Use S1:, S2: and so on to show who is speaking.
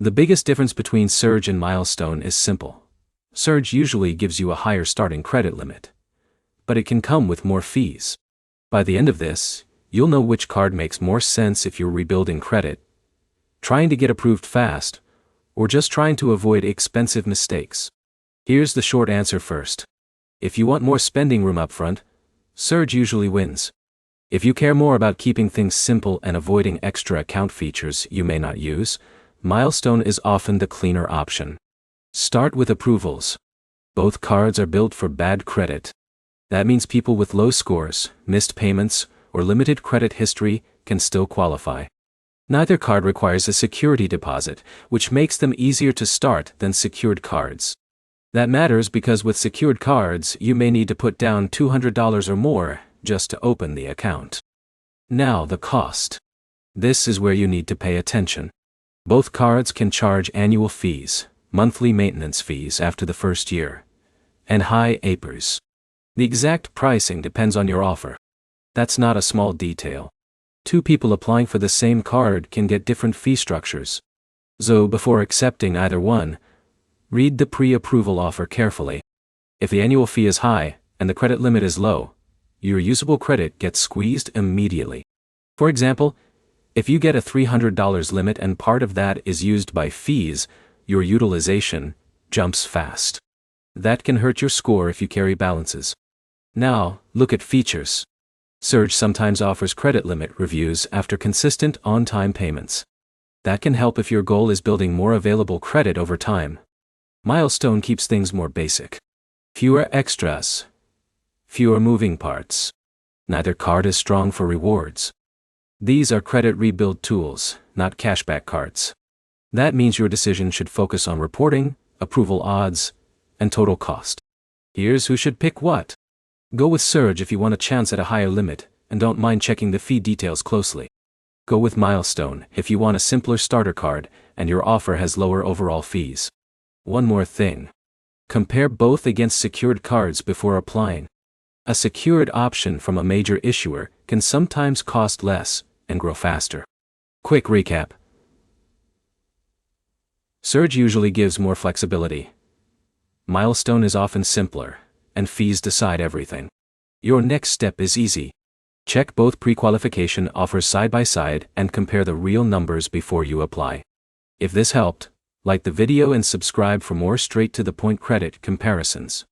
S1: The biggest difference between Surge and Milestone is simple. Surge usually gives you a higher starting credit limit, but it can come with more fees. By the end of this, you'll know which card makes more sense if you're rebuilding credit, trying to get approved fast, or just trying to avoid expensive mistakes. Here's the short answer first. If you want more spending room upfront, Surge usually wins. If you care more about keeping things simple and avoiding extra account features you may not use, Milestone is often the cleaner option. Start with approvals. Both cards are built for bad credit. That means people with low scores, missed payments, or limited credit history can still qualify. Neither card requires a security deposit, which makes them easier to start than secured cards. That matters because with secured cards, you may need to put down $200 or more just to open the account. Now the cost. This is where you need to pay attention. Both cards can charge annual fees, monthly maintenance fees after the first year, and high APRs. The exact pricing depends on your offer. That's not a small detail. Two people applying for the same card can get different fee structures. So before accepting either one, read the pre-approval offer carefully. If the annual fee is high and the credit limit is low, your usable credit gets squeezed immediately. For example, if you get a $300 limit and part of that is used by fees, your utilization jumps fast. That can hurt your score if you carry balances. Now, look at features. Surge sometimes offers credit limit reviews after consistent on-time payments. That can help if your goal is building more available credit over time. Milestone keeps things more basic. Fewer extras. Fewer moving parts. Neither card is strong for rewards. These are credit rebuild tools, not cashback cards. That means your decision should focus on reporting, approval odds, and total cost. Here's who should pick what. Go with Surge if you want a chance at a higher limit and don't mind checking the fee details closely. Go with Milestone if you want a simpler starter card and your offer has lower overall fees. One more thing. Compare both against secured cards before applying. A secured option from a major issuer can sometimes cost less and grow faster. Quick recap. Surge usually gives more flexibility. Milestone is often simpler, and fees decide everything. Your next step is easy. Check both pre-qualification offers side by side and compare the real numbers before you apply. If this helped, like the video and subscribe for more straight-to-the-point credit comparisons.